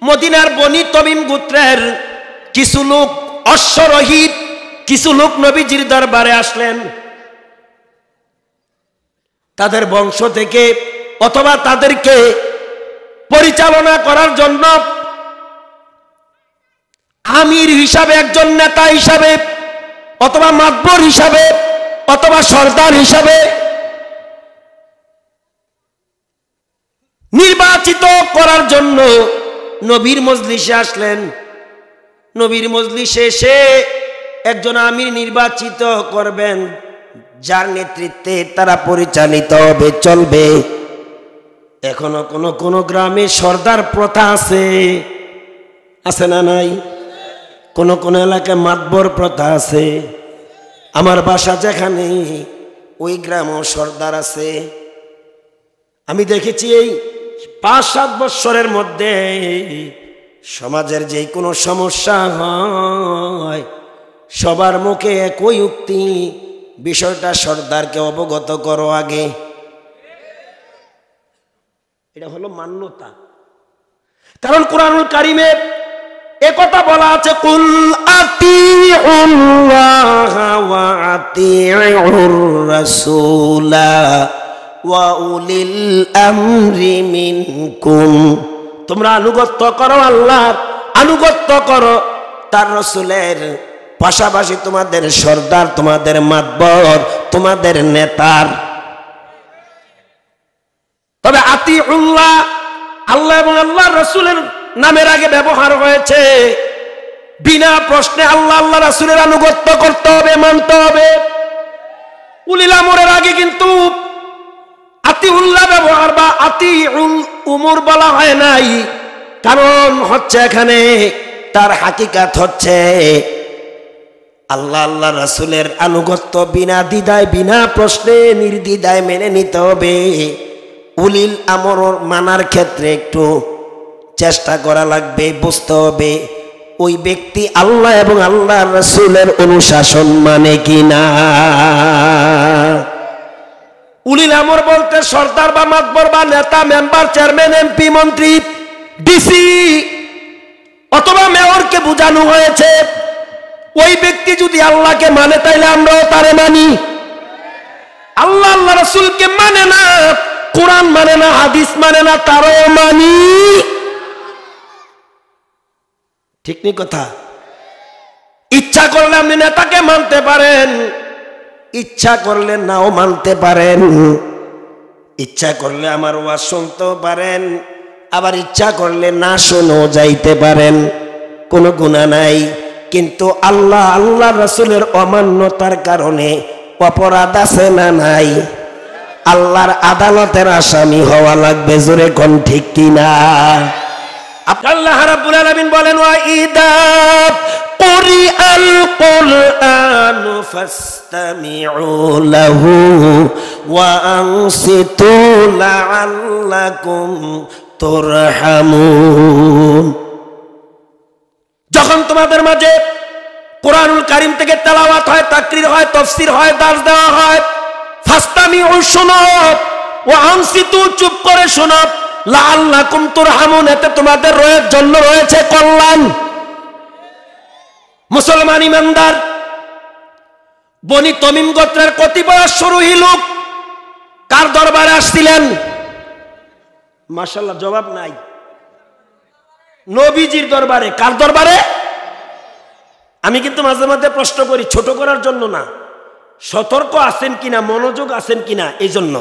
মদিনার বনি তমিম গোত্রের কিছু লোক অশ্বরোহিত, কিছু লোক নবীজির দরবারে আসলেন। তাদের বংশ থেকে অথবা তাদেরকে পরিচালনা করার জন্য আমির হিসাবে, একজন নেতা হিসাবে অথবা মাতবর হিসাবে অথবা সর্দার হিসাবে নির্বাচিত করার জন্য নবীর মজলিসে আসলেন। নবীর মজলিসে এসে একজন আমির নির্বাচিত করবেন, যার নেতৃত্বে তারা পরিচালিত হবে, চলবে। এখনো কোন গ্রামে সর্দার প্রথা আছে, আছে না নাই? কোন এলাকায় মাতবর প্রথা আছে। আমার বাসা যেখানে, ওই গ্রামও সর্দার আছে। আমি দেখেছি এই 5-7 বৎসরের মধ্যে সমাজের যে কোনো সমস্যা হয়, সবার মুখে একই উক্তি, বিষয়টা সর্দারকে অবগত করো আগে। এটা হলো মান্যতা। কারণ কুরআনুল কারীমে একথা বলা আছে, কুল আতিউল্লাহ ওয়া আতিউর রাসূলা ওয়া উলিল আমরি মিনকুম। তোমরা আনুগত্য করো আল্লাহর, আনুগত্য করো তার রাসূলের, পাশাপাশি তোমাদের সর্দার, তোমাদের মাতবর, তোমাদের নেতার। তবে আতিউল্লাহ, আল্লাহ এবং আল্লাহর রাসূলের নামের আগে ব্যবহার হয়েছে, বিনা প্রশ্নে আল্লাহ আল্লাহ রাসূলের আনুগত্য করতে হবে, মানতে হবে। উলিল আমরের আগে কিন্তু আতিউল্লাহ ব্যবহার বা আতিউল উমর বলা হয় নাই। কারণ হচ্ছে এখানে তার হাকিকাত হচ্ছে আল্লাহ আল্লাহ রাসূলের আনুগত্য বিনা দ্বিধায়, বিনা প্রশ্নে, নির্দ্বিধায় মেনে নিতে হবে। উলিল আমর মানার ক্ষেত্রে একটু চেষ্টা করা লাগবে, বুঝতে হবে ওই ব্যক্তি আল্লাহ এবং আল্লাহ রাসূলের অনুশাসন মানে কিনা। উলিল আমর বলতে সর্দার বা মাতবর বা নেতা, মেম্বার, চেয়ারম্যান, এমপি, মন্ত্রী, ডিসি অথবা মেয়রকে বোঝানো হয়েছে। ওই ব্যক্তি যদি আল্লাহকে মানে তাইলে আমরাও তারে মানি। আল্লাহ আল্লাহ রাসূলকে মানে না, কোরআন মানে না, হাদিস মানে না, তারও মানি। ঠিক নি কথা? ইচ্ছা করলে আপনি নেতাকে মানতে পারেন, ইচ্ছা করলে নাও মানতে পারেন। ইচ্ছা করলে আমার ওয়াজ শুনতেও পারেন, আবার ইচ্ছা করলে না শুনেও যাইতে পারেন, কোনো গুনাহ নাই। কিন্তু আল্লাহ আল্লাহ রাসূলের অমান্যতার কারণে অপরাধ আছে না নাই? আল্লাহর আদালতের আসামি হওয়া লাগবে। জোরে কোন ঠিক কিনা? আল্লাহ রাব্বুল আলামিন বলেন, ওয়া ইদা কুরিআল কুরআনু ফাসতামিউ লাহু ওয়া আনসিতু লাআল্লাকুম তুরহামুন। যখন তোমাদের মাঝে কুরআনুল কারীম থেকে তেলাওয়াত হয়, তাকরীর হয়, তাফসীর হয়, দার্স দেওয়া হয়, ফাসতামিউ শুনো, ওয়া আনসিতু চুপ করে শোনো, লাআল্লাকুম তুরহামুন এতে তোমাদের জন্য রয়েছে কল্যাণ। মুসলমান ইমানদার বনি তমিম গোত্রের কতিপয় অশ্বরোহী লোক কার দরবারে আসছিলেন? মাশাআল্লাহ, জবাব নাই। নবীজির দরবারে। কার দরবারে? আমি কিন্তু মাঝে মাঝে প্রশ্ন করি, ছোট করার জন্য না, সতর্ক আছেন কিনা, মনোযোগ আছেন কিনা এই জন্য।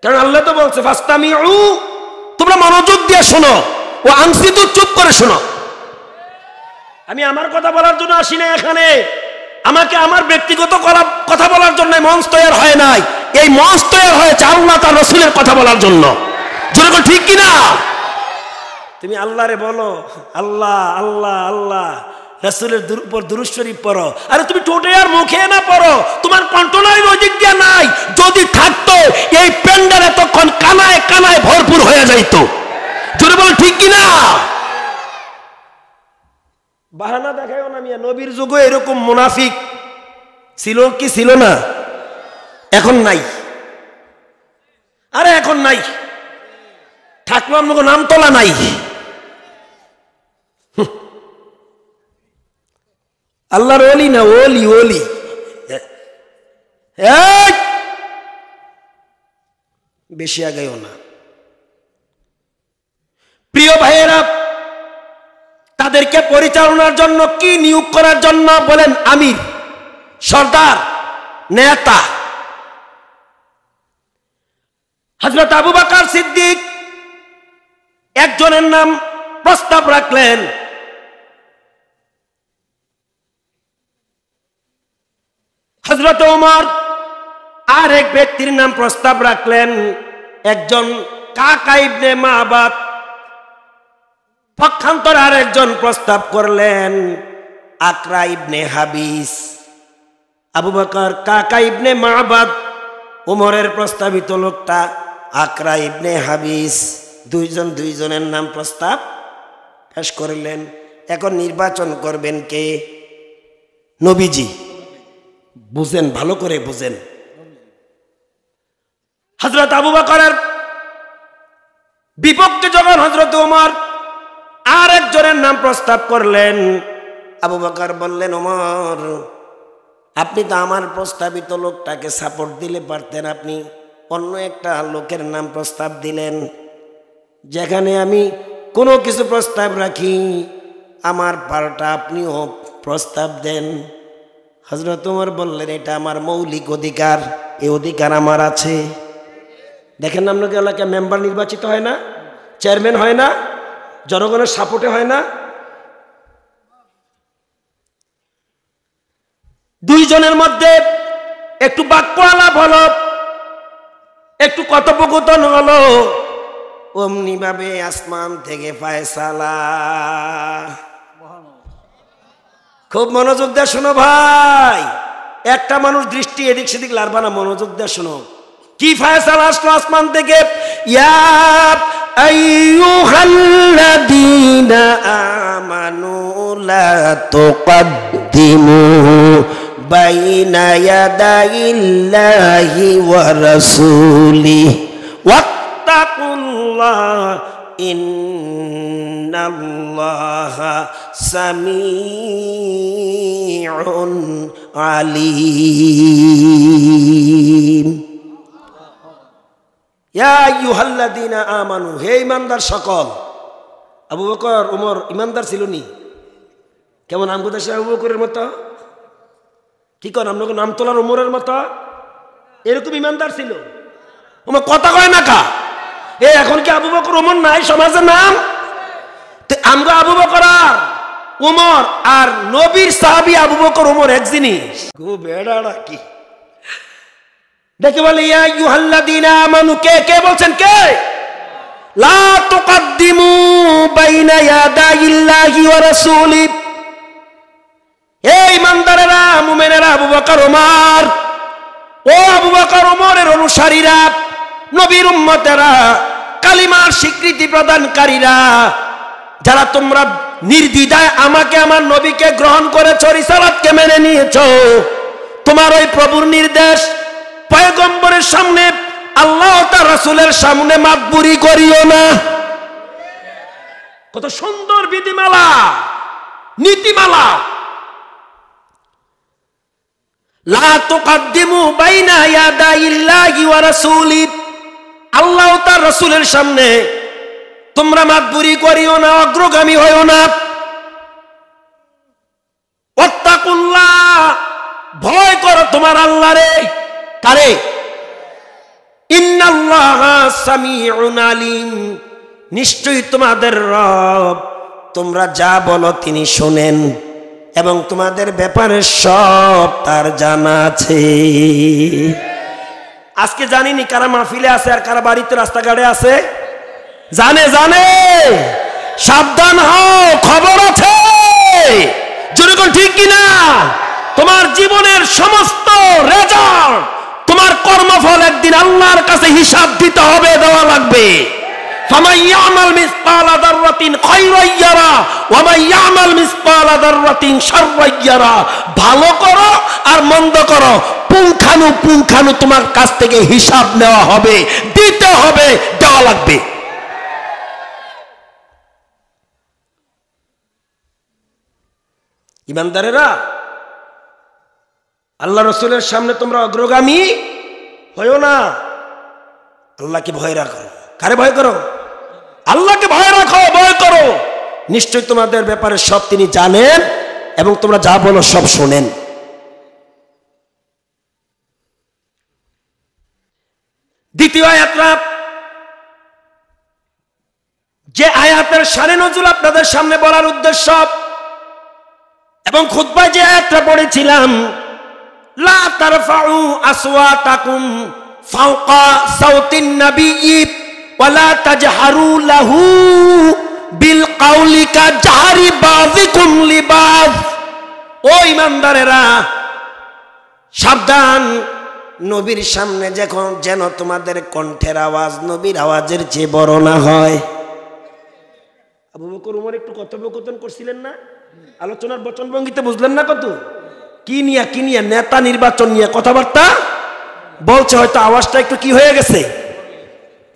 কারণ আল্লাহ তো বলছে ফাসতামিউ, তোমরা মনোযোগ দিয়ে শোনো, ও আনসিতু চুপ করে শোনো। আমি আমার কথা বলার জন্য আসি না এখানে, আমাকে আমার ব্যক্তিগত কথা বলার জন্য মঞ্চ তৈরি হয় নাই। এই মঞ্চ তৈরি হয়েছে আল্লাহ তার রাসূলের কথা বলার জন্য। জোরে ঠিক কিনা? তুমি আল্লাহরে বলো আল্লাহ আল্লাহ আল্লাহ, রাসূলের উপর দুরূদ শরীফ পড়ো। আরে তুমি ঠোঁটে আর মুখে না পড়ো, তোমার কণ্ঠনালী ওদিক দিয়ে নাই। যদি থাকতো এই প্যান্ডেল এতক্ষণ কানায় কানায় ভরপুর হয়ে যাইতো। জোরে বলো ঠিক কিনা? বাহানা দেখায়ও না মিয়া। নবীর যুগে এরকম মুনাফিক ছিল কি ছিল না? এখন নাই। আরে এখন নাই, থাকলো আমাকে নাম তোলা নাই। আল্লাহর ওলি না, ওলি ওলি। বেশি আগাইও না। প্রিয় ভাইয়েরা, তাদেরকে পরিচালনার জন্য কি নিয়োগ করার জন্য বলেন? আমির, সর্দার, নেতা। হযরত আবু বকর সিদ্দিক একজনের নাম প্রস্তাব রাখলেন। হযরত ওমর আর এক ব্যক্তির নাম প্রস্তাব রাখলেন, একজন কাকা ইবনে মাবাদ। পক্ষান্তর আর একজন প্রস্তাব করলেন আকরা ইবনে হাবিস। আবু বকর কাকা ইবনে মাবাদ, ওমরের প্রস্তাবিত লোকটা আকরা ইবনে হাবিস। দুইজনের নাম প্রস্তাব পেশ করলেন। এখন নির্বাচন করবেন কে? নবীজি। বুঝেন, ভালো করে বুঝেন। হযরত আবু বকরের বিপক্ষে যখন হযরত ওমর আর একজনের নাম প্রস্তাব করলেন, আবু বকর বললেন, ওমর, আপনি তো আমার প্রস্তাবিত লোকটাকে সাপোর্ট দিলে পারতেন, আপনি অন্য একটা লোকের নাম প্রস্তাব দিলেন। যেখানে আমি কোনো কিছু প্রস্তাব রাখি, আমার পাল্টা আপনিও প্রস্তাব দেন। হযরত ওমর বললেন, এটা আমার মৌলিক অধিকার, এই অধিকার আমার আছে। দেখেন, আপনাকে এলাকায় মেম্বার নির্বাচিত হয় না, চেয়ারম্যান হয় না, জনগণের সাপোর্টে হয় না। দুইজনের মধ্যে একটু বাক্য আলাপ হলো, একটু কথোপকথন হলো, অমনি ভাবে আসমান থেকে ফায়সালা। খুব মনোযোগ দিয়ে শোনো ভাই, একটা মানুষ দৃষ্টি এদিক সেদিক লারবা না, মনোযোগ দিয়ে শোনো। কি ফায়সালা আসলো আসমান থেকে? ইয়া আইয়ুহাল্লাযীনা আমানু লা তুকদ্দিমু বাইনা ইয়াদাইল্লাহি ওয়া রাসূলিহি ওয়াত্তাকুল্লাহ ইন্নাল্লাহা সামিউন আলীম। ইয়া আইয়ুহাল্লাযীনা আমানু, হে ঈমানদার সকল। আবু বকর ওমর ঈমানদার ছিল নি? কেমন আমগো দেশে আবু বকরের মতো? কি কর আপনাকে নাম তোলার ওমরের মতো এরকম ঈমানদার ছিল? ওমর কথা কয় না কা? এখন কি আবু বকর ওমর নাই সমাজের নাম? আমরা আবু বকর আর ওমর আর নবীর সাহাবী আবু বকর ওমর এক জিনিস। খুব বেড়াড়া কি দেখে বলে, ইয়া আইয়ুহাল্লাযীনা আমানু, কে কে বলছেন? কে? লা তুকদ্দিমু বাইনা ইয়াদাইল্লাহি ওয়া রাসূলিহি। এই ইমানদারেরা, মুমিনেরা, আবু বকর ওমর, ও আবু বকর ওমরের অনুসারীরা, নবীর উম্মতেরা, কালিমার স্বীকৃতি প্রদানকারীরা, যারা তোমরা নির্দ্বিধায় আমাকে, আমার নবীকে গ্রহণ করেছো, রিসালাতকে মেনে নিয়েছো, তোমার ওই প্রভুর নির্দেশ পয়গম্বরের সামনে, আল্লাহ তার রাসূলের সামনে মাতবুরি করিও না। কত সুন্দর বিধিমালা, নীতিমালা। লা তুকদ্দিমু বাইনা ইয়াদাইল্লাহি ওয়া রাসূলিহি, আল্লাহ তার রাসূলের সামনে তোমরা মাতবুরি করিও না, অগ্রগামী হইও না। ওয়াত্তাকুল্লাহ, ভয় করো তোমার আল্লাহরে। কারে? ইন্নাল্লাহা সামিউন আলীম, নিশ্চয়ই তোমাদের রব তোমরা যা বলো তিনি শোনেন এবং তোমাদের ব্যাপারে সব তার জানা আছে। আজকে জানিনি কারা মাহফিলে আছে আর কারা বাড়িতে রাস্তাঘাটে আছে। জানে জানে, সাবধান হও, খবর আছে। যেরকম ঠিক কিনা? তোমার জীবনের সমস্ত রেজাল্ট, তোমার কর্মফল একদিন আল্লাহর কাছে হিসাব দিতে হবে, দেওয়া লাগবে। ফামান ইয়ামাল মিসকালা যাররাতিন খায়রান ইয়ারা ওয়া মান ইয়ামাল মিসকালা যাররাতিন শাররান ইয়ারা। ভালো করো আর মন্দ করো, পুঙ্খানু তোমার কাছ থেকে হিসাব নেওয়া হবে, দিতে হবে, দেওয়া লাগবে। ইমানদারেরা, আল্লাহ রসুলের সামনে তোমরা অগ্রগামী হইও না, আল্লাহকে ভয় রাখো। কারে ভয় করো? আল্লাহকে ভয় রাখো, ভয় করো। নিশ্চয় তোমাদের ব্যাপারে সব তিনি জানেন এবং তোমরা যা বলো সব শোনেন। দ্বিতীয় আয়াতটা, যে আয়াতের শানে নজুল আপনাদের সামনে বলার উদ্দেশ্য এবং খুতবায় যে আয়াতটা পড়েছিলাম, লা তারফাউ আসওয়াতাকুম ফাওকা সাউতিন নাবিয়্যি ওয়ালা তাজহারু লাহু বিল কাউলি কাজহারি বাযিকুম লিবায। ও ইমানদারেরা, সাবধান, নবীর সামনে যখন যেন তোমাদের কণ্ঠের আওয়াজ নবীর আওয়াজের চেয়ে বড় না হয়। আবু বকর উমর একটু কথোপকথন করছিলেন না, আলোচনার বচনভঙ্গিতে বুঝলেন না কত কি নিয়ে নেতা নির্বাচন নিয়ে কথাবার্তা বলছে, হয়তো আওয়াজটা একটু কি হয়ে গেছে,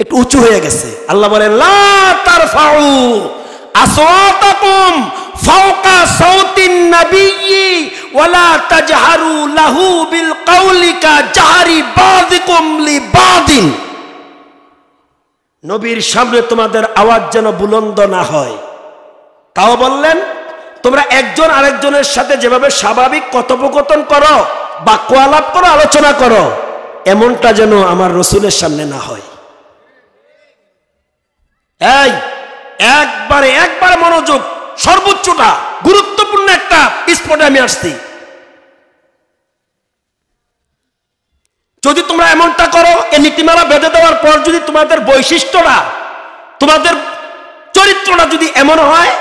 একটু উঁচু হয়ে গেছে। আল্লাহ বলেন লা তারফাউ আসওয়াতাকুম ফাওকা সাউতিন নাবিয়্যি ওয়ালা তাজহারু লাহু বিল কাউলি কাজহারি বাযিকুম লিবাযিন। নবীর সামনে তোমাদের আওয়াজ যেন বুলন্দ না হয়। তাও বললেন তোমরা একজন আরেকজনের সাথে যেভাবে স্বাভাবিক কথোপকথন করো, বাক্য আলাপ করো, আলোচনা করো, এমনটা যেন আমার রসুলের সামনে না হয়। এই একবারে মনোযোগ, সর্বোচ্চটা গুরুত্বপূর্ণ একটা স্পটে আমি আসছি। যদি তোমরা এমনটা করো, এই নীতিমালা বেঁধে দেওয়ার পর যদি তোমাদের বৈশিষ্ট্যটা, তোমাদের চরিত্রটা যদি এমন হয়,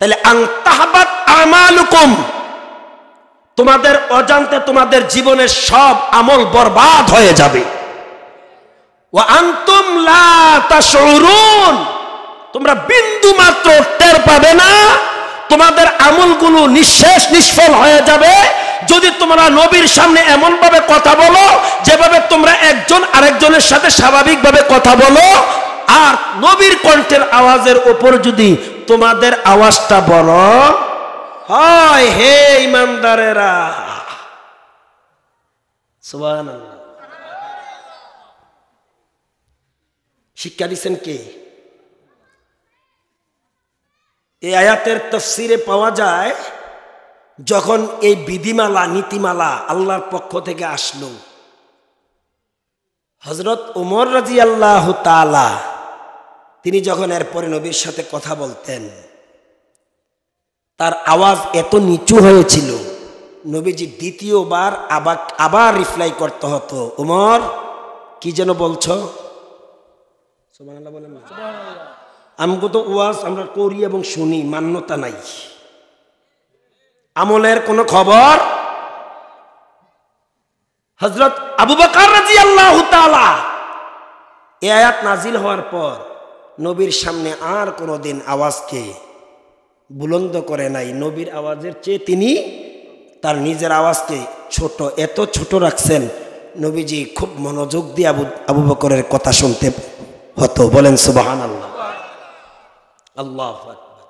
তাহলে আনতাহাবাত আমালুকুম, তোমাদের অজান্তে তোমাদের জীবনের সব আমল বরবাদ হয়ে যাবে। ওয়া আনতুম লা তাশউরুন, তোমরা বিন্দু মাত্র টের পাবে না, তোমাদের আমলগুলো নিঃশেষ নিষ্ফল হয়ে যাবে যদি তোমরা নবীর সামনে এমন ভাবে কথা বলো যেভাবে তোমরা একজন আরেকজনের সাথে স্বাভাবিকভাবে কথা বলো। আর নবীর কণ্ঠের আওয়াজের উপর যদি তোমাদের আওয়াজটা বড় হয়, হে ইমানদারেরা, সুবহানাল্লাহ, শিক্ষা দিচ্ছেন কে? এই আয়াতের তাফসিরে পাওয়া যায়, যখন এই বিধিমালা নীতিমালা আল্লাহর পক্ষ থেকে আসলো, হযরত ওমর রাদিয়াল্লাহু তাআলা তিনি যখন এরপরে নবীর সাথে কথা বলতেন, তার আওয়াজ এত নিচু হয়েছিল, নবীজি দ্বিতীয়বার আবার রিপ্লাই করতে হতো, ওমর কি যেন বলছো? সুবহানাল্লাহ বলেন না। আমগো তো ওয়াজ আমরা করি এবং শুনি, মান্যতা নাই, আমলের কোনো খবর। হযরত আবু বকর রাদিয়াল্লাহু তাআলা এই আয়াত নাজিল হওয়ার পর নবীর সামনে আর কোনোদিন আওয়াজকে বুলন্দ করে নাই। নবীর আওয়াজের চেয়ে তিনি তার নিজের আওয়াজকে ছোট, এত ছোট রাখছেন, নবীজি খুব মনোযোগ দিয়ে আবু বকরের কথা শুনতে হতো। বলেন সুবহানাল্লাহ, আল্লাহু আকবার।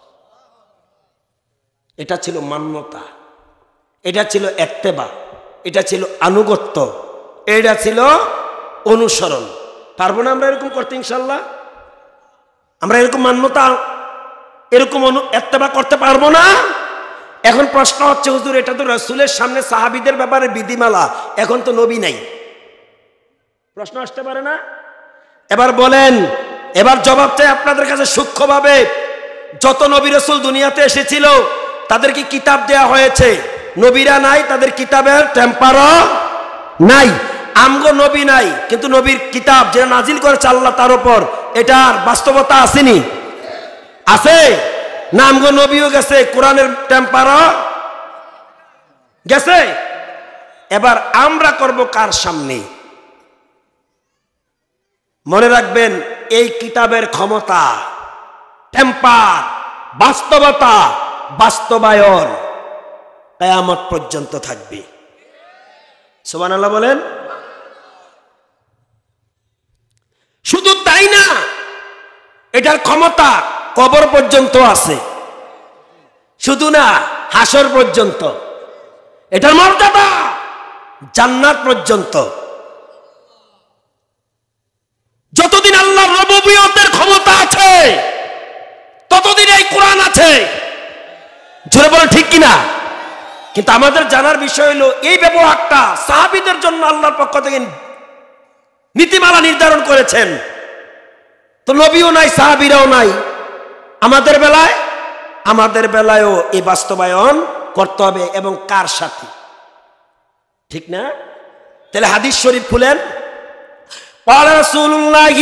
এটা ছিল মান্যতা, এটা ছিল ইত্তেবা, এটা ছিল আনুগত্য, এটা ছিল অনুসরণ। পারবো না আমরা এরকম করতে? ইনশাল্লাহ আমরা এরকম মান্যতা, এরকম ইত্তেবা করতে পারবো না? এখন প্রশ্ন হচ্ছে, হুজুর এটা তো রাসূলের সামনে সাহাবীদের ব্যাপারে বিধিমালা, এখন তো নবী নাই, প্রশ্ন আসতে পারে না? এবার বলেন, এবার জবাব চাই আপনাদের কাছে সূক্ষ্মভাবে। যত নবী রাসূল দুনিয়াতে এসেছিল তাদেরকে কিতাব দেয়া হয়েছে, নবীরা নাই, তাদের কিতাবের টেম্পারও নাই। আমগো নবী নাই, কিন্তু নবীর কিতাব যেটা নাজিল করেছে আল্লাহ তার উপর, এটার বাস্তবতা আসেনি? আছে না? আমগো নবীও গেছে, কোরআনের টেম্পারও গেছে। এবার আমরা করব কার সামনে? মনে রাখবেন, এই কিতাবের ক্ষমতা, টেম্পার, বাস্তবতা, বাস্তবায়ন কিয়ামত পর্যন্ত থাকবে। সুবহানাল্লাহ বলেন। শুধু তাই না, এটার ক্ষমতা কবর পর্যন্ত আছে। শুধু না, হাসর পর্যন্ত, এটার মর্যাদা জান্নাত পর্যন্ত। যতদিন আল্লাহর রুবুবিয়তের ক্ষমতা আছে ততদিন এই কোরআন আছে। জোরে বলে ঠিক কিনা? কিন্তু আমাদের জানার বিষয় হলো এই ব্যবহারটা সাহাবীদের জন্য আল্লাহর পক্ষ থেকে নীতিমালা নির্ধারণ করেছেন। তো নবীও নাই, সাহাবীরাও নাই। আমাদের বেলায়ও এই বাস্তবায়ন করতে হবে, এবং কার সাথে, ঠিক না? তাহলে হাদিস শরীফ খুলেন। قال رسول الله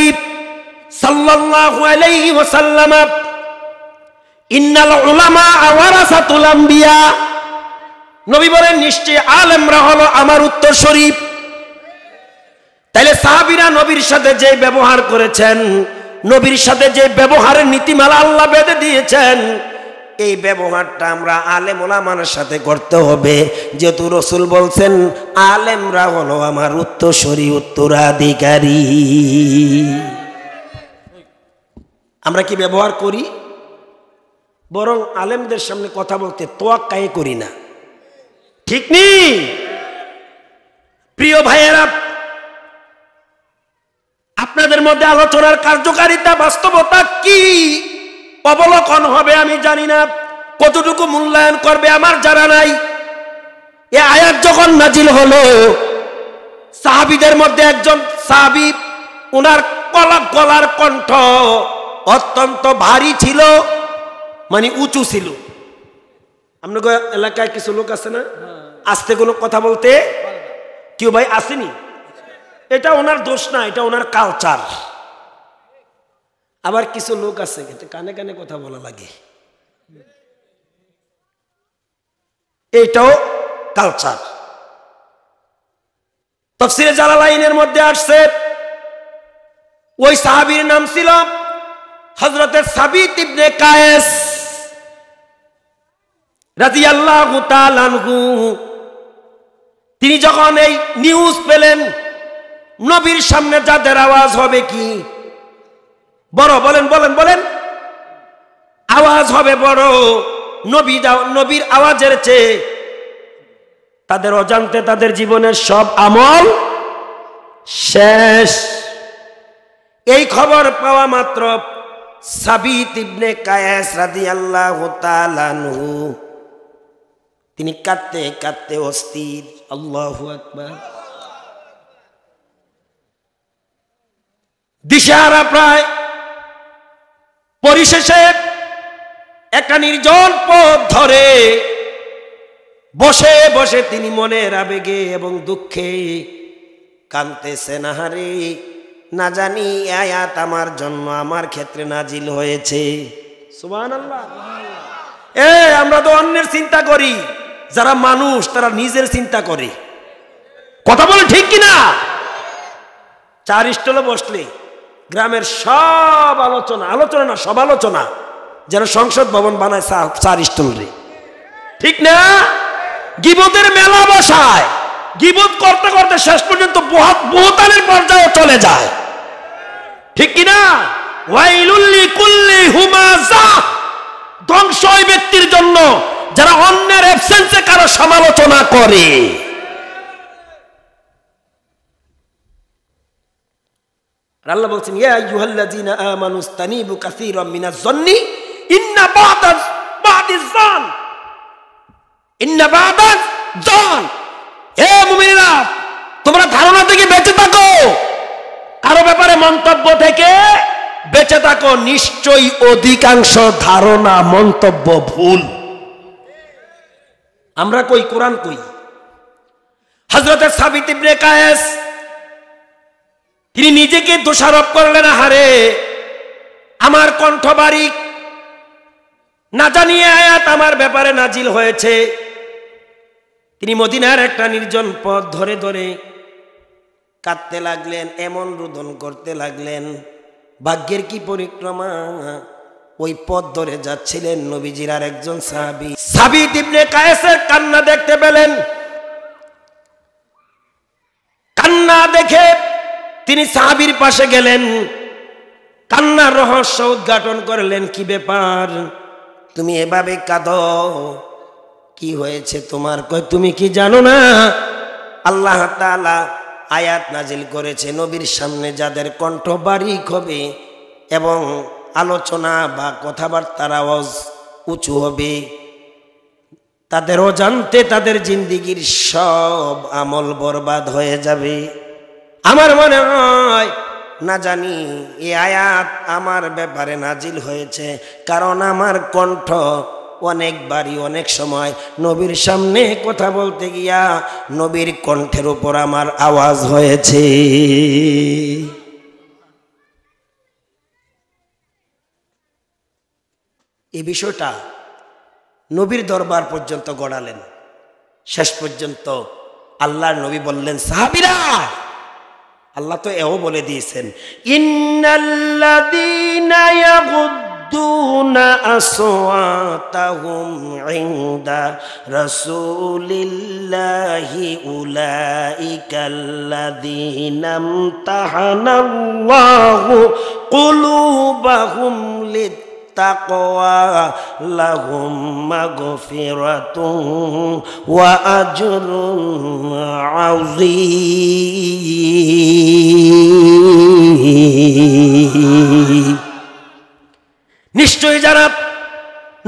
صلى الله عليه وسلم إن العلماء ورثة الأنبياء। নবী বলেন নিশ্চয় আলেমরা হলো আমার উত্তরসূরি। তাহলে সাহাবীরা নবীর সাথে যে ব্যবহার করেছেন, নবীর সাথে যে ব্যবহারের নীতিমালা আল্লাহ বেঁধে দিয়েছেন, এই ব্যবহারটা আমরা আলেম ওলামার সাথে করতে হবে। যেহেতু রাসূল বলছেন আলেমরা হলো আমার উত্তরসূরি, উত্তরাধিকারী। আমরা কি ব্যবহার করি? বরং আলেমদের সামনে কথা বলতে তোয়াক্কাই করি না, ঠিক নেই? প্রিয় ভাইয়েরা, আপনাদের মধ্যে আলোচনার কার্যকারিতা, বাস্তবতা কি অবলোকন হবে আমি জানি না, কতটুকু মূল্যায়ন করবে আমার জানা নাই। এ আয়াত যখন নাজিল হলো, সাহাবীদের মধ্যে একজন সাহাবী, ওনার গলার কণ্ঠ অত্যন্ত ভারী ছিল, মানে উঁচু ছিল। আপনাদের এলাকায় কিছু লোক আছে না আস্তে কোনো কথা বলতে? কেউ ভাই আসেনি? এটা ওনার দোষ না, এটা ওনার কালচার। আবার কিছু লোক আছে কানে কানে কথা বলা লাগে, এটাও কালচার। তাফসীরে জালালাইনের মধ্যে আসছে, ওই সাহাবীর নাম ছিল হযরত সাবিত ইবনে কায়েস রাদিয়াল্লাহু তাআলা আনহু। তিনি যখন এই নিউজ পেলেন নবীর সামনে যাদের আওয়াজ হবে কি বড়, বলেন বলেন বলেন, আওয়াজ হবে বড়, নবীর আওয়াজের চেয়ে তাদের অজান্তে তাদের জীবনের সব আমল শেষ। এই খবর পাওয়া মাত্র সাবিত ইবনে কায়েস রাদিয়াল্লাহু তাআলা আনহু তিনি কাঁদতে কাঁদতে অস্থির। আল্লাহু আকবার। দিশাহারা প্রায়। পরিশেষে একটা নির্জন পথ ধরে বসে বসে তিনি মনের আবেগে এবং দুঃখে কাঁদতেছেন। আহারে, না জানি আয়াত আমার জন্য, আমার ক্ষেত্রে নাজিল হয়েছে। সুবহানাল্লাহ। আমরা তো অন্যের চিন্তা করি, যারা মানুষ তারা নিজের চিন্তা করে। কথা বলে ঠিক কিনা? চার স্টলে বসলে গ্রামের সব আলোচনা না, সব আলোচনা যেন সংসদ ভবন বানায় চার স্টল রে, ঠিক না? গীবতের মেলা বসায়, গীবত করতে করতে শেষ পর্যন্ত বহুতানের পর্যায়ে চলে যায়, ঠিক কিনা? ওয়াইলুল লিকুল্লি হুমাযা, ধ্বংস ওই ব্যক্তির জন্য যারা অন্যের অ্যাবসেন্সে কারো সমালোচনা করে। আল্লাহ বলছেন, ইয়া আইয়ুহাল্লাযীনা আমানুস্তানিবু কাসীরাম মিনাজ যন্নি ইন্না বা'দাজ যান, ইন্না বা'দাজ যান। হে মুমিনেরা, তোমরা ধারণা থেকে বেঁচে থাকো, কারো ব্যাপারে মন্তব্য থেকে বেঁচে থাকো। নিশ্চয়ই অধিকাংশ ধারণা মন্তব্য ভুল। আমরা কই, কোরআন কই। হযরত সাবিত ইবনে কায়েস তিনি নিজেকে দোষারোপ করলেন, আহারে আমার কণ্ঠ বারিক, না জানিয়ে আয়াত আমার ব্যাপারে নাজিল হয়েছে। তিনি মদিনার একটা নির্জন পথ ধরে ধরে কাঁদতে লাগলেন, এমন রোদন করতে লাগলেন। ভাগ্যের কি পরিক্রমা, ওই পথ ধরে যাচ্ছিলেন নবীজির আর একজন সাহাবী। সাবিত ইবনে কায়েসের কান্না দেখতে পেলেন। কান্না দেখে তিনি সাহাবীর পাশে গেলেন, কান্নার রহস্য উদ্ঘাটন করলেন। কি ব্যাপার? তুমি এভাবে কাঁদো, কি হয়েছে তোমার? কয় তুমি কি জানো না আল্লাহ তাআলা আয়াত নাজিল করেছে নবীর সামনে যাদের কণ্ঠ বারিক হবে এবং আলোচনা বা কথাবার্তার আওয়াজ উঁচু হবে, তাদের অজান্তে তাদের জিন্দিগির সব আমল বরবাদ হয়ে যাবে। আমার মনে হয় না জানি এই আয়াত আমার ব্যাপারে নাজিল হয়েছে, কারণ আমার কণ্ঠ অনেকবারই অনেক সময় নবীর সামনে কথা বলতে গিয়া নবীর কণ্ঠের উপর আমার আওয়াজ হয়েছে। এই বিষয়টা নবীর দরবার পর্যন্ত গড়ালেন। শেষ পর্যন্ত আল্লাহর নবী বললেন, সাহাবীরা, আল্লাহ তো এও বলে দিয়েছেন, ইন্নাল্লাযীনা ইয়াগুদ্দুনা আসওয়াতাহুম ইনদা রাসূলিল্লাহি উলাইকাল্লাযীনা ইমতাহানাল্লাহু কুলুবাহুম লিত্তাকওয়া লাহুম মাগফিরাতুন ওয়া আজরুন আযীম। নিশ্চয়ই যারা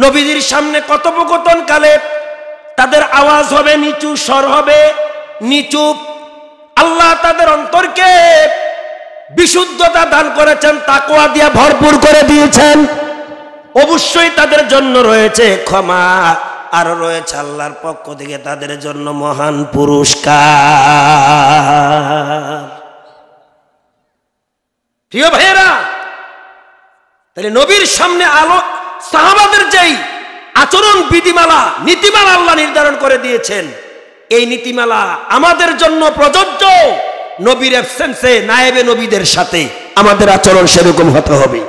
নবীজির সামনে কথোপকথন কালে তাদের আওয়াজ হবে নিচু, স্বর হবে নিচু, আল্লাহ তাদের অন্তরকে বিশুদ্ধতা দান করেছেন, তাকওয়া দিয়ে ভরপুর করে দিয়েছেন, অবশ্যই তাদের জন্য রয়েছে ক্ষমা, আর রয়েছে আল্লাহর পক্ষ থেকে তাদের জন্য মহান পুরস্কার। প্রিয় ভাইয়েরা, তাহলে নবীর সামনে আলো সাহাবাদের যেই আচরণ বিধিমালা নীতিমালা আল্লাহ নির্ধারণ করে দিয়েছেন, এই নীতিমালা আমাদের জন্য প্রযোজ্য। নবীর অ্যাবসেন্সে নায়েবে নবীদের সাথে আমাদের আচরণ সেরকম হতে হবে।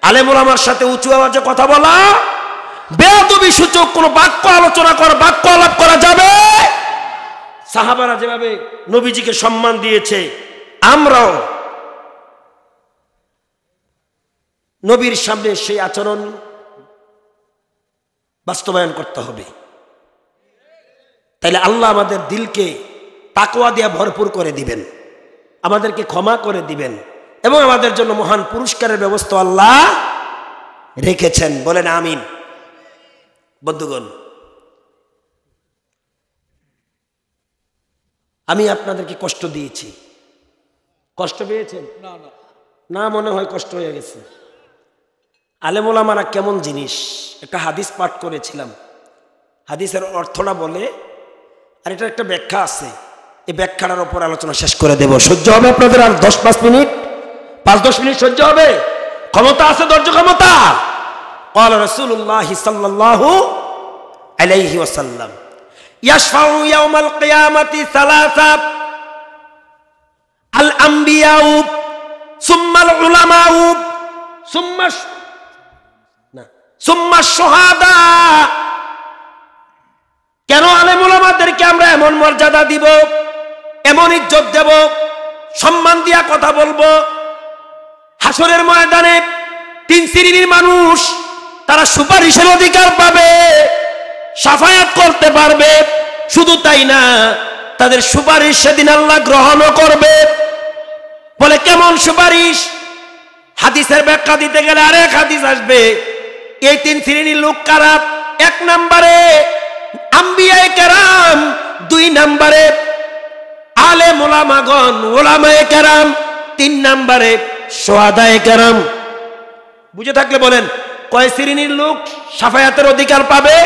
আলেম ওলামার সাথে উঁচু আওয়াজে কথা বলা, বেয়াদবি সূচক কোন বাক্য আলোচনা করা, বাক্য আলাপ করা যাবে। সাহাবারা যেভাবে নবীজিকে সম্মান দিয়েছে, আমরাও নবীর সামনে সেই আচরণ বাস্তবায়ন করতে হবে। তাইলে আল্লাহ আমাদের দিলকে তাকওয়া দিয়ে ভরপুর করে দিবেন, আমাদেরকে ক্ষমা করে দিবেন এবং আমাদের জন্য মহান পুরস্কারের ব্যবস্থা আল্লাহ রেখেছেন। বলেন আমিন। বন্ধুগণ, আমি আপনাদেরকে কষ্ট দিয়েছি, কষ্ট পেয়েছেন? না, মনে হয় কষ্ট হয়ে গেছে। আলেম ওলামারা কেমন জিনিস, একটা হাদিস পাঠ করেছিলাম, হাদিসের অর্থটা বলে, আর এটা একটা ব্যাখ্যা আছে, এই ব্যাখ্যাটার উপর আলোচনা শেষ করে দেব। সহ্য হবে আপনাদের আর 10-5 মিনিট? 5-10 মিনিট সহ্য হবে? ক্ষমতা আছে, ধৈর্য ক্ষমতা? قال رسول الله صلى الله عليه وسلم يشفع يوم القيامة ثلاثة: الأنبياء ثم العلماء ثم الشهداء। কেন আলেম ওলামাদেরকে আমরা এমন মর্যাদা দিব, এমন ইজ্জত দেব, সম্মান দিয়া কথা বলবো? হাসরের ময়দানে 3 শ্রেণীর মানুষ তারা সুপারিশের অধিকার পাবে, শাফায়াত করতে পারবে। শুধু তাই না, তাদের সুপারিশ সেদিন আল্লাহ গ্রহণও করবে। বলে কেমন সুপারিশ? হাদিসের ব্যাখ্যা দিতে গেলে আরেক হাদিস আসবে। এই 3 শ্রেণীর লোক কারা? 1 নম্বরে আম্বিয়ায়ে কেরাম, 2 নম্বরে আলেম ওলামাগণ, ওলামায়ে কেরাম, 3 নম্বরে শুহাদায়ে কেরাম। বুঝে থাকলে বলেন, কয় শ্রেণীর লোক শাফায়াতের অধিকার পাবে?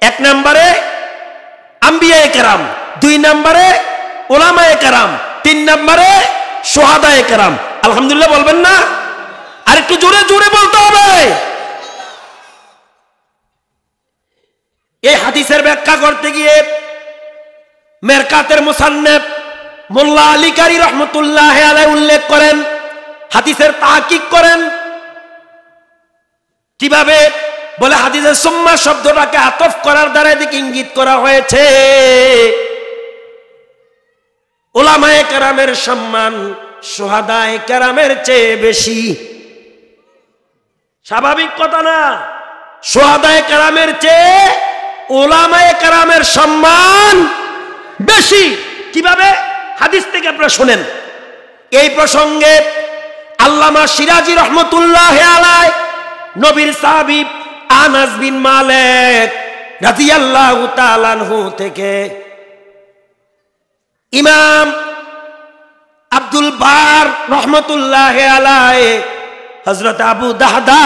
1 নম্বরে আম্বিয়ায়ে কেরাম, 2 নম্বরে ওলামায়ে কেরাম, 3 নম্বরে শুহাদায়ে কেরাম। আলহামদুলিল্লাহ বলবেন না? আর একটু জোরে জোরে বলতে হবে। এই হাদিসের ব্যাখ্যা করতে গিয়ে মেরকাতের মুসান্নিফ মোল্লা আলী কারি রহমতুল্লাহ আলাইহি উল্লেখ করেন, হাদিসের তাহকিক করেন। কিভাবে? বলে হাদিসের সুম্মা শব্দটাকে আতফ করার দ্বারা এদিকে ইঙ্গিত করা হয়েছে উলামায়ে কেরামের সম্মান শুহাদায়ে কেরামের চেয়ে বেশি। স্বাভাবিক কথা না? শুহাদায়ে কেরামের চেয়ে উলামায়ে কেরামের সম্মান বেশি। কিভাবে? হাদিস থেকে আপনারা শুনেন। এই প্রসঙ্গে আল্লামা সিরাজি রহমতুল্লাহ আলাইহি নবীর সাহাবী আনাস বিন মালিক রাদিয়াল্লাহু তাআলা আনহু থেকে ইমাম আব্দুল বার রহমতুল্লাহ আলাইহি হযরত আবু দাহদা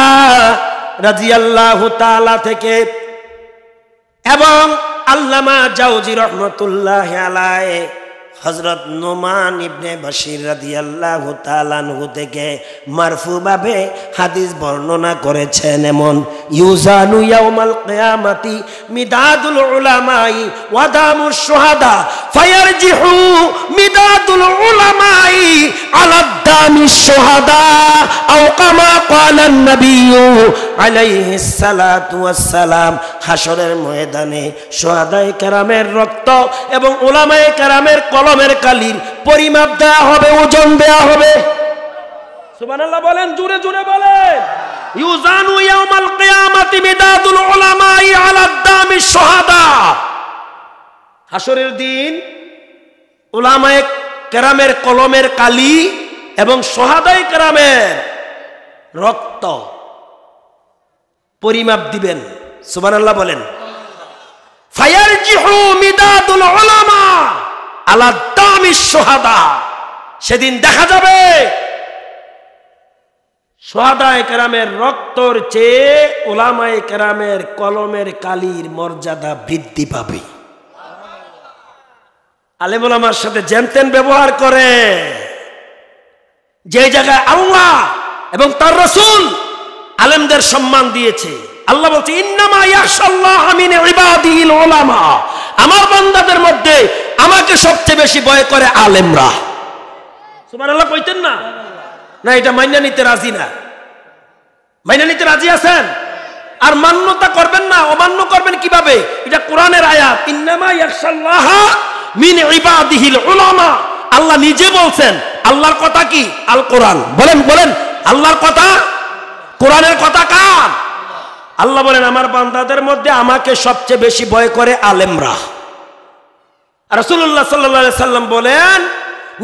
রাদিয়াল্লাহু তাআলা থেকে এবং আল্লামা জাওজি রহমতুল্লাহ আলাইহি হযরত নোমান ইবনে বাশির রাদিয়াল্লাহু তাআলা আনহু থেকে মারফু ভাবে হাদিস বর্ণনা করেছেন এমন ইউজানু ইয়াউমাল কিয়ামাতি মিদাদুল উলামাই ওয়া দামুশ শুহাদা ফায়ারজিহু মিদাদুল উলামাই আলা দামিশ শুহাদা আও কামা ক্বালান নাবিয়্যু আলাইহিস সালাতু ওয়াস সালাম। হাশরের ময়দানে শুহাদায়ে কেরামের রক্ত এবং উলামায়ে কেরামের কলমের কালির পরিমাপ দেয়া হবে, ওজন দেয়া হবে। সুবহানাল্লাহ বলেন, জোরে জোরে বলেন। ইউজানু ইয়াউমাল কিয়ামাতি মিদাদুল উলামাই আলা দামিশ শুহাদা। হাশরের দিন উলামায়ে কেরামের কলমের কালি এবং শুহাদায়ে কেরামের রক্ত পরিমাপ দিবেন। সুবহানাল্লাহ বলেন। ফায়ারজিহু মিদাদুল উলামা আলা দামিশ শুহাদা। সেদিন দেখা যাবে শুহাদায়ে কেরামের রক্তর চেয়ে উলামায়ে কেরামের কলমের কালির মর্যাদা বৃদ্ধি পাবে। আলেম উলামার সাথে যেমতেন ব্যবহার করে, যে জায়গায় আল্লাহ এবং তার রাসূল আলেমদের সম্মান দিয়েছে। আল্লাহ বলছে ইন্নামা ইয়াখশাল্লাহ মিন ইবাদিল উলামা। আমার বান্দাদের মধ্যে আমাকে সবচেয়ে বেশি ভয় করে আলেমরা। সুবহানাল্লাহ কইতেন না? না, এটা মাইনা নিতে রাজি না। মাইনা নিতে রাজি আছেন? আর মান্যতা করবেন না, অমান্য করবেন কিভাবে? এটা কোরআনের আয়াত, ইন্নামা ইয়াখশাল্লাহ মিন ইবাদিল উলামা। আল্লাহ নিজে বলছেন। আল্লাহর কথা কি? আল কোরআন। বলেন বলেন, আল্লাহর কথা, কোরআনের কথা কার? আল্লাহ বলেন আমার বান্দাদের মধ্যে আমাকে সবচেয়ে বেশি ভয় করে আলেমরা। রাসূলুল্লাহ সাল্লাল্লাহু আলাইহি সাল্লাম বলেন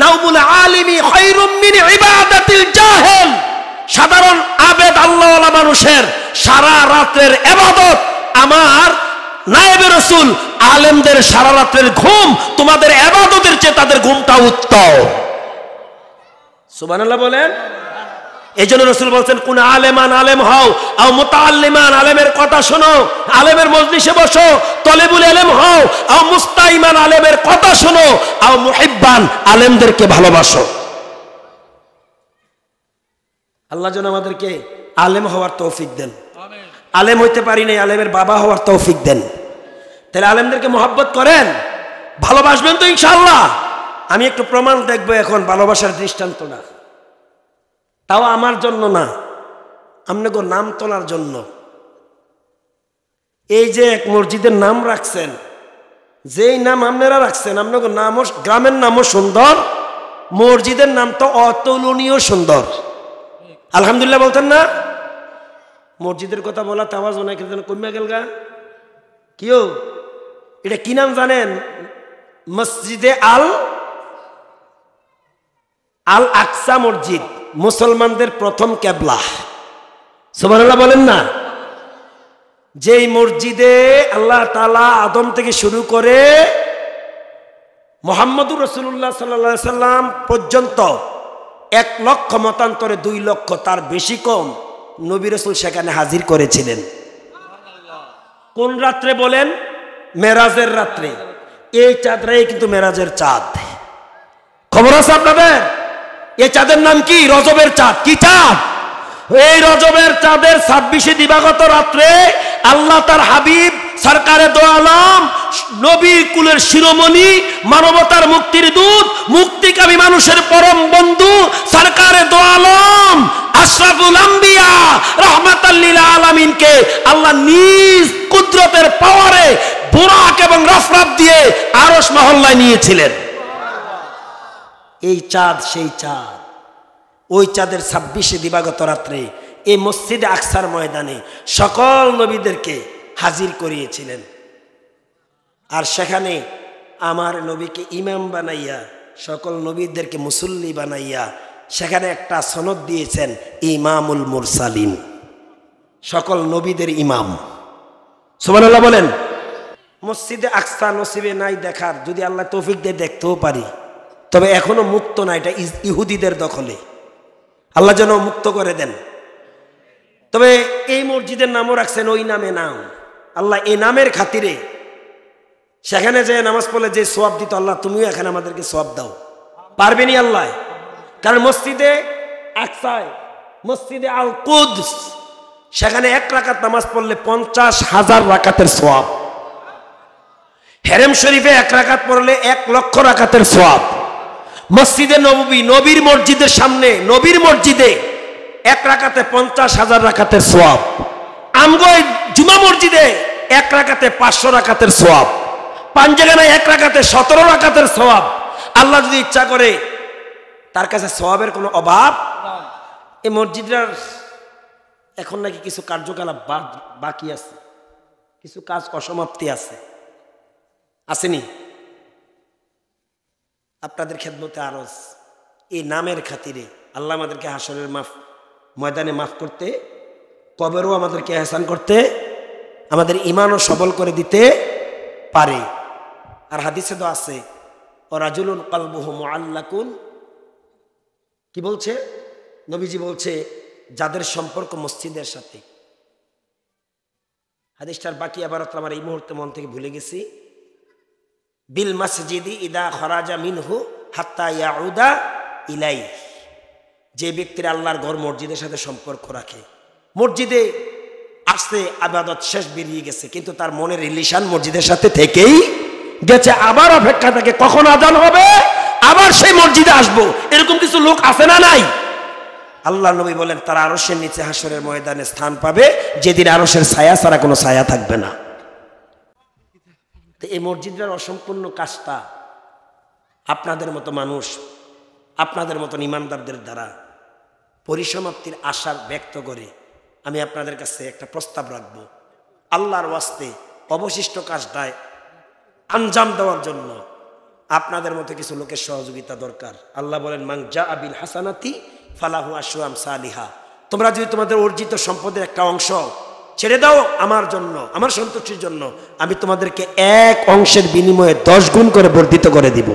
নাউমুল আলিমি খায়রুম মিন ইবাদাতিল জাহিল। সাধারণ আবেদ আল্লাহওয়ালা মানুষের সারা রাতের ইবাদত আমার নায়েবে রাসূল আলেমদের সারা রাতের ঘুম তোমাদের ইবাদতের চেয়ে তাদের ঘুমটা উত্তম। সুবহানাল্লাহ বলেন। এই জন্য রাসূল বলছেন কোন আলেমান আলেম হও আও মুতাআল্লিমান আলেমের কথা শোনো, আলেমের মজলিসে বসো, তলেবুল ইলম হও আও মুস্তাইমান আলেমের কথা শোনো, আও মুহিব্বান আলেমদেরকে ভালোবাসো। আল্লাহ যেন আমাদেরকে আলেম হওয়ার তৌফিক দেন। আমিন। আলেম হইতে পারি নাই, আলেমের বাবা হওয়ার তৌফিক দেন। তাহলে আলেমদেরকে মহব্বত করেন, ভালোবাসবেন তো ইনশাআল্লাহ। আমি একটু প্রমাণ দেখবো এখন ভালোবাসার দৃষ্টান্তটা, তাও আমার জন্য না, আপনাকে নাম তোলার জন্য। এই যে এক মসজিদের নাম রাখছেন, যেই নাম আপনারা রাখছেন, আপনাকে নামও, গ্রামের নামও সুন্দর, মসজিদের নাম তো অতুলনীয় সুন্দর। আলহামদুলিল্লাহ বলতেন না? মসজিদের কথা বলা আওয়াজ অনেক কমে গেল গা। কিও এটা কি নাম জানেন? মসজিদে আল আকসা মসজিদ, মুসলমানদের প্রথম কেবলা। সুবহানাল্লাহ বলেন না? যেই মসজিদে আল্লাহ তাআলা আদম থেকে শুরু করে মুহাম্মদুর রাসূলুল্লাহ সাল্লাল্লাহু আলাইহি সাল্লাম পর্যন্ত 1 লক্ষ মতান্তরে 2 লক্ষ, তার বেশি কম নবী রাসূল সেখানে হাজির করেছিলেন। কোন রাত্রে বলেন? মেরাজের রাত্রে। এই চাঁদটাই কিন্তু মেরাজের চাঁদ। খবর আছে আপনাদের? এই চাঁদের নাম কি? রজবের চাঁদ। কি চাঁদ? এই রজবের চাঁদের 26 দিবাগত রাত্রে আল্লাহ তার হাবিব সরকারে দো আলম, নবী কুলের শিরোমণি, মানবতার মুক্তির দূত, মুক্তিকামী মানুষের পরম বন্ধু সরকারে দো আলম আশরাফুল আম্বিয়া রাহমাতাল লিল আলামিনকে আল্লাহ নিজ কুদরতের পাওয়ারে বুরাক এবং রফরাফ দিয়ে আরশ মহল্লায় নিয়েছিলেন। এই চাঁদ সেই চাঁদ। ওই চাঁদের 26 দিবাগত রাত্রে এই মসজিদে আকসার ময়দানে সকল নবীদেরকে হাজির করিয়েছিলেন। আর সেখানে আমার নবীকে ইমাম বানাইয়া সকল নবীদেরকে মুসল্লি বানাইয়া সেখানে একটা সনদ দিয়েছেন ইমামুল মুরসালিন, সকল নবীদের ইমাম। সুবহানাল্লাহ বলেন। মসজিদে আকসা নসিবে নাই দেখার, যদি আল্লাহ তৌফিক দিয়ে দেখতেও পারি, তবে এখনো মুক্ত না, এটা ইহুদিদের দখলে। আল্লাহ যেন মুক্ত করে দেন। তবে এই মসজিদের নামও রাখছেন ওই নামে নাম। আল্লাহ এই নামের খাতিরে সেখানে যে নামাজ পড়লে যে সওয়াব দিত, আল্লাহ তুমিও এখানে আমাদেরকে সওয়াব দাও। পারবেনি আল্লাহ? কারণ মসজিদে আকসায়, মসজিদে আল কুদস, সেখানে 1 রাকাত নামাজ পড়লে 50,000 রাকাতের সওয়াব। হেরেম শরীফে 1 রাকাত পড়লে 1,00,000 রাকাতের সওয়াব। মসজিদে নববী, নবীর মসজিদের সামনে, নবীর মসজিদে 1 রাকাতে 50,000 রাকাতের সওয়াব। আমগো জুমা মসজিদে 1 রাকাতে 500 রাকাতের সওয়াব। পাঞ্জাগানায় 1 রাকাতে 17 রাকাতের সওয়াব। আল্লাহ যদি ইচ্ছা করে তার কাছে সওয়াবের কোনো অভাব। এই মসজিদটার এখন নাকি কিছু কার্যকলাপ বাকি আছে, কিছু কাজ অসমাপ্তি আছে, আসেনি? আপনাদের খেদমতে আরজ, এই নামের খাতিরে আল্লাহ আমাদেরকে হাসরের ময়দানে মাফ করতে, কবরেও আমাদেরকে এহসান করতে, আমাদের ঈমানও সবল করে দিতে পারে। আর হাদিসে তো আছে, ও রাজুলুন কলবুহু মুআল্লাকুন, কি বলছে নবীজি? বলছে যাদের সম্পর্ক মসজিদের সাথে। হাদিসটার বাকি আবারত আমার এই মুহূর্তে মন থেকে ভুলে গেছি। বিল মসজিদি ইদা খরাজা মিনহু হাত্তা ইয়াউদা ইলাইহি, যে ব্যক্তির আল্লাহর ঘর মসজিদের সাথে সম্পর্ক রাখে, মসজিদে আসতে ইবাদত শেষ বেরিয়ে গেছে, কিন্তু তার মনের রিলেশন মসজিদের সাথে থেকেই গেছে, আবার অপেক্ষা থাকে কখন আযান হবে, আবার সেই মসজিদে আসবো। এরকম কিছু লোক আছে না নাই? আল্লাহ নবী বলেন তারা আরশের নিচে হাসরের ময়দানে স্থান পাবে, যেদিন আরশের ছায়া ছাড়া কোনো ছায়া থাকবে না। তো এই মসজিদের অসম্পূর্ণ কাজটা আপনাদের মতো মানুষ, আপনাদের মতো ইমানদারদের দ্বারা পরিসমাপ্তির আশা ব্যক্ত করে আমি আপনাদের কাছে একটা প্রস্তাব রাখব। আল্লাহর ওয়াস্তে অবশিষ্ট কাজটায় আঞ্জাম দেওয়ার জন্য আপনাদের মতো কিছু লোকের সহযোগিতা দরকার। আল্লাহ বলেন মান জাআ বিল হাসানাতি ফালাহু আশরু আমসালিহা। তোমরা যদি তোমাদের অর্জিত সম্পদের একটা অংশ ছেড়ে দাও আমার জন্য, আমার সন্তুষ্টির জন্য, আমি তোমাদেরকে 1 অংশের বিনিময়ে 10 গুণ করে বর্ধিত করে দিব।